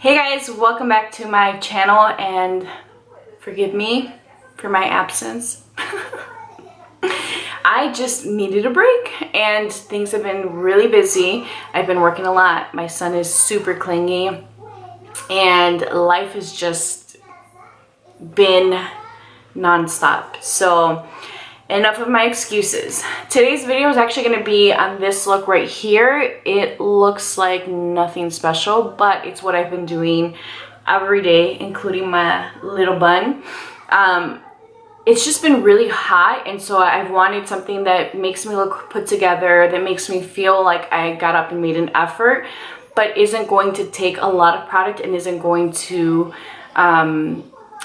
Hey guys, welcome back to my channel and forgive me for my absence. I just needed a break and things have been really busy. I've been working a lot. My son is super clingy and life has just been non-stop. So enough of my excuses. Today's video is actually going to be on this look right here. It looks like nothing special, but it's what I've been doing every day, including my little bun. It's just been really hot, and so I've wanted something that makes me look put together, that makes me feel like I got up and made an effort, but isn't going to take a lot of product and isn't going to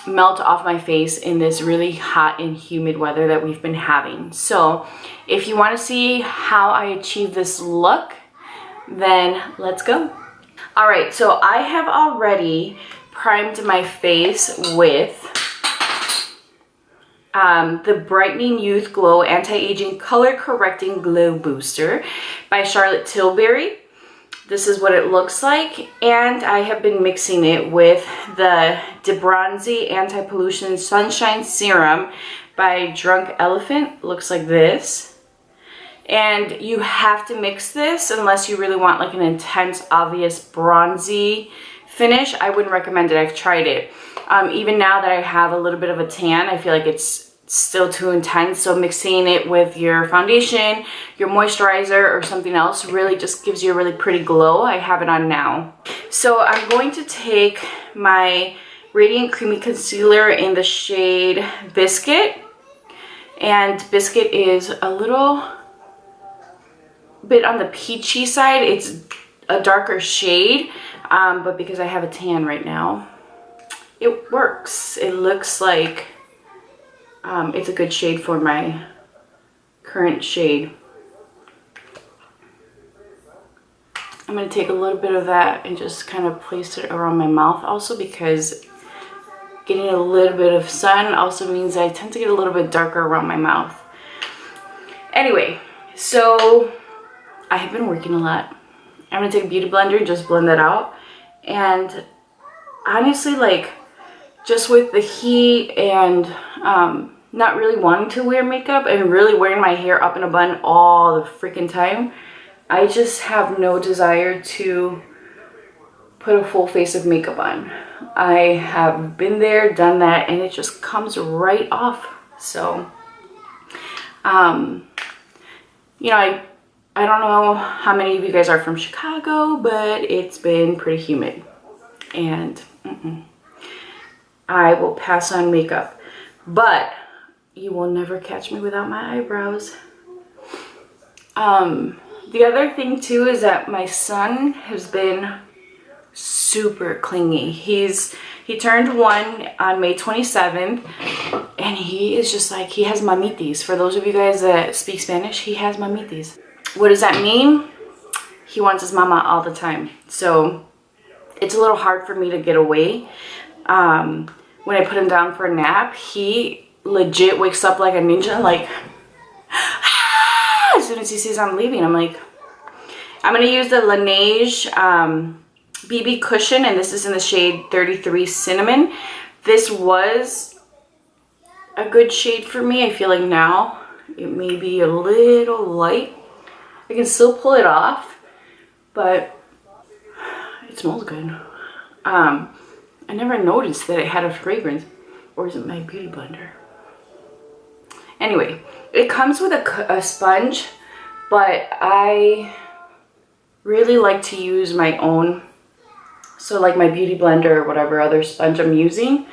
melt off my face in this really hot and humid weather that we've been having. So if you want to see how I achieve this look, then let's go. All right, so I have already primed my face with the Brightening Youth Glow Anti-Aging Color Correcting Glow Booster by Charlotte Tilbury. This is what it looks like, and I have been mixing it with the DeBronzi Anti-Pollution Sunshine Serum by Drunk Elephant. Looks like this. And you have to mix this unless you really want like an intense, obvious bronzy finish. I wouldn't recommend it. I've tried it. Even now that I have a little bit of a tan, I feel like it's still too intense, so mixing it with your foundation, your moisturizer, or something else really just gives you a really pretty glow. I have it on now. So I'm going to take my Radiant Creamy Concealer in the shade Biscuit, and Biscuit is a little bit on the peachy side. It's a darker shade, but because I have a tan right now, it works. It looks like it's a good shade for my current shade. I'm going to take a little bit of that and just kind of place it around my mouth also, because getting a little bit of sun also means I tend to get a little bit darker around my mouth. Anyway, so I have been working a lot. I'm going to take a beauty blender and just blend that out. And honestly, like, just with the heat and not really wanting to wear makeup and really wearing my hair up in a bun all the freaking time, I just have no desire to put a full face of makeup on. I have been there, done that, and it just comes right off. So, you know, I don't know how many of you guys are from Chicago, but it's been pretty humid. And I will pass on makeup. But you will never catch me without my eyebrows. The other thing too is that my son has been super clingy. He turned 1 on May 27th, and he is just like, he has mamitis. For those of you guys that speak Spanish, he has mamitis. What does that mean? He wants his mama all the time. So it's a little hard for me to get away. When I put him down for a nap, he legit wakes up like a ninja, like, ah! As soon as he sees I'm leaving, I'm like, I'm going to use the Laneige BB Cushion, and this is in the shade 33 Cinnamon. This was a good shade for me. I feel like now it may be a little light. I can still pull it off, but it smells good. I never noticed that it had a fragrance, or is it my beauty blender? Anyway, it comes with a sponge, but I really like to use my own. So like my beauty blender or whatever other sponge I'm using,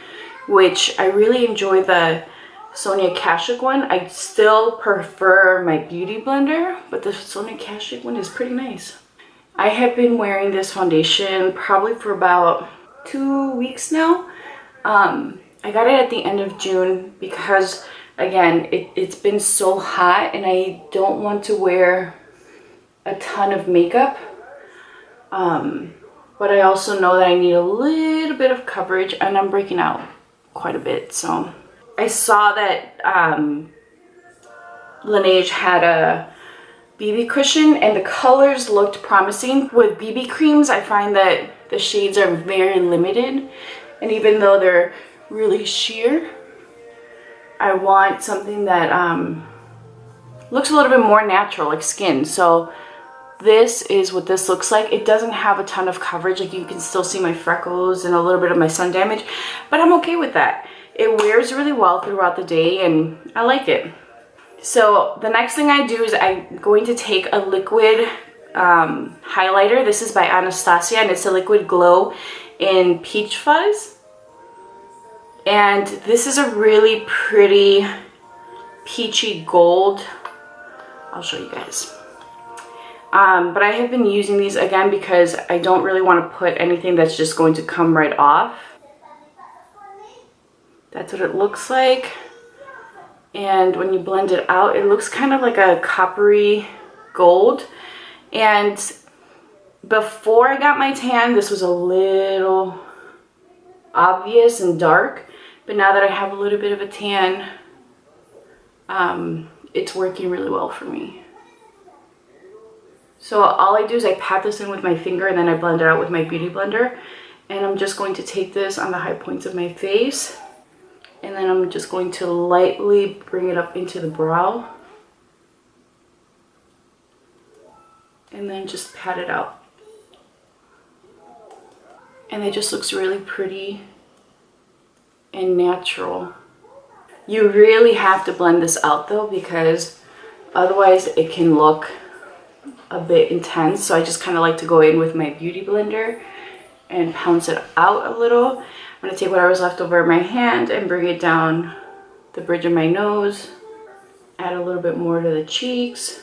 which I really enjoy the Sonia Kashuk one. I still prefer my beauty blender, but the Sonia Kashuk one is pretty nice. I have been wearing this foundation probably for about 2 weeks now. I got it at the end of June because, again, it's been so hot and I don't want to wear a ton of makeup. But I also know that I need a little bit of coverage, and I'm breaking out quite a bit. So I saw that Laneige had a BB cushion and the colors looked promising. With BB creams, I find that the shades are very limited, and even though they're really sheer, I want something that looks a little bit more natural, like skin. So this is what this looks like. It doesn't have a ton of coverage, like you can still see my freckles and a little bit of my sun damage, but I'm okay with that. It wears really well throughout the day and I like it. So the next thing I do is I'm going to take a liquid highlighter. This is by Anastasia and it's a liquid glow in Peach Fuzz. And this is a really pretty peachy gold. I'll show you guys. But I have been using these again because I don't really want to put anything that's just going to come right off. That's what it looks like. And when you blend it out, it looks kind of like a coppery gold. And before I got my tan, this was a little obvious and dark. But now that I have a little bit of a tan, it's working really well for me. So all I do is I pat this in with my finger and then I blend it out with my beauty blender. And I'm just going to take this on the high points of my face. And then I'm just going to lightly bring it up into the brow. And then just pat it out. And it just looks really pretty and natural. You really have to blend this out though, because otherwise it can look a bit intense. So I just kind of like to go in with my beauty blender and pounce it out a little. I'm going to take whatever's left over in my hand and bring it down the bridge of my nose. Add a little bit more to the cheeks.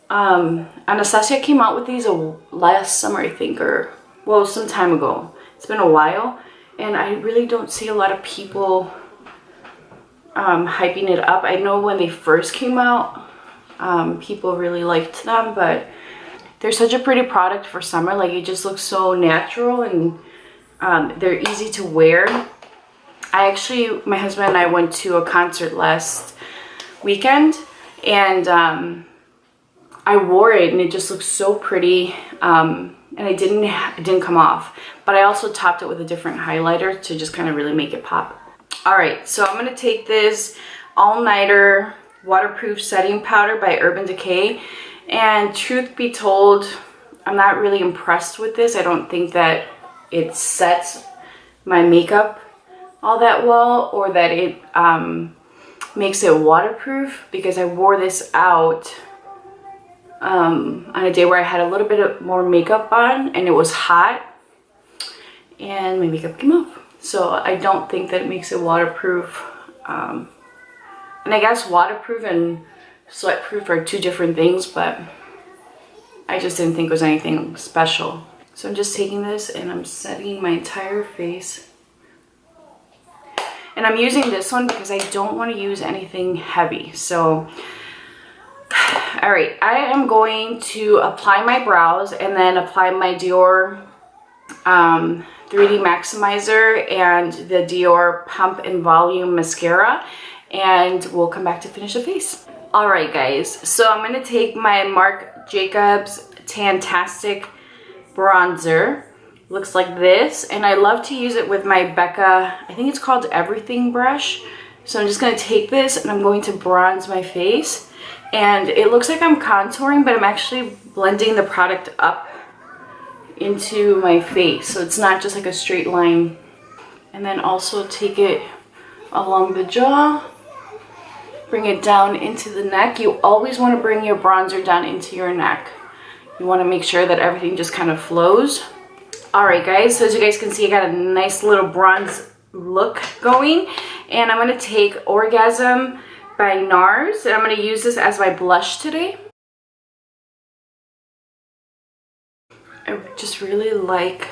Anastasia came out with these last summer, I think, or well, some time ago. It's been a while, and I really don't see a lot of people hyping it up. I know when they first came out, people really liked them, but they're such a pretty product for summer. Like, it just looks so natural, and they're easy to wear. My husband and I went to a concert last weekend, and I wore it and it just looks so pretty, and it didn't come off. But I also topped it with a different highlighter to just kind of really make it pop. Alright, so I'm going to take this all-nighter waterproof setting powder by Urban Decay, and truth be told, I'm not really impressed with this. I don't think that it sets my makeup all that well, or that it makes it waterproof, because I wore this out on a day where I had a little bit more makeup on and it was hot and my makeup came off. So I don't think that it makes it waterproof. And I guess waterproof and sweatproof are two different things, but I just didn't think it was anything special. So I'm just taking this and I'm setting my entire face. And I'm using this one because I don't want to use anything heavy. So, alright, I am going to apply my brows and then apply my Dior 3D Maximizer and the Dior Pump and Volume Mascara. And we'll come back to finish the face. Alright guys, so I'm going to take my Marc Jacobs Tantastic bronzer. Looks like this, and I love to use it with my Becca, I think it's called Everything brush. So I'm just going to take this and I'm going to bronze my face, and it looks like I'm contouring, but I'm actually blending the product up into my face, so it's not just like a straight line. And then also take it along the jaw, bring it down into the neck. You always want to bring your bronzer down into your neck. You want to make sure that everything just kind of flows. Alright guys, so as you guys can see, I got a nice little bronze look going. And I'm going to take Orgasm by NARS, and I'm going to use this as my blush today. I just really like,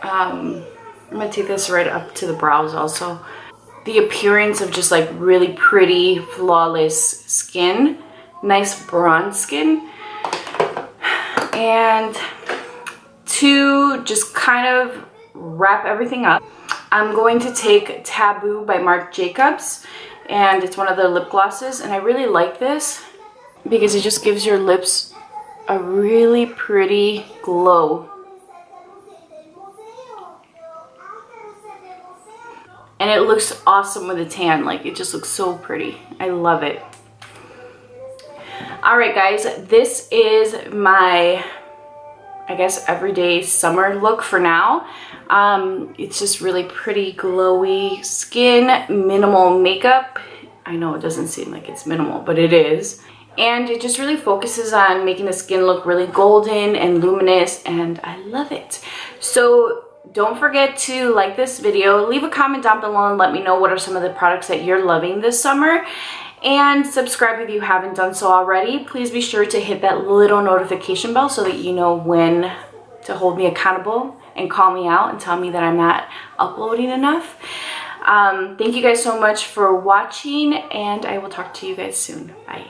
I'm going to take this right up to the brows also. The appearance of just like really pretty, flawless skin. Nice bronze skin. And to just kind of wrap everything up, I'm going to take Taboo by Marc Jacobs, and it's one of their lip glosses, and I really like this because it just gives your lips a really pretty glow. And it looks awesome with a tan. Like, it just looks so pretty. I love it. All right, guys, this is my, I guess, everyday summer look for now. It's just really pretty glowy skin, minimal makeup. I know it doesn't seem like it's minimal, but it is. And it just really focuses on making the skin look really golden and luminous, and I love it. So don't forget to like this video, leave a comment down below and let me know what are some of the products that you're loving this summer. And subscribe if you haven't done so already. Please be sure to hit that little notification bell so that you know when to hold me accountable and call me out and tell me that I'm not uploading enough. Thank you guys so much for watching, and I will talk to you guys soon. Bye.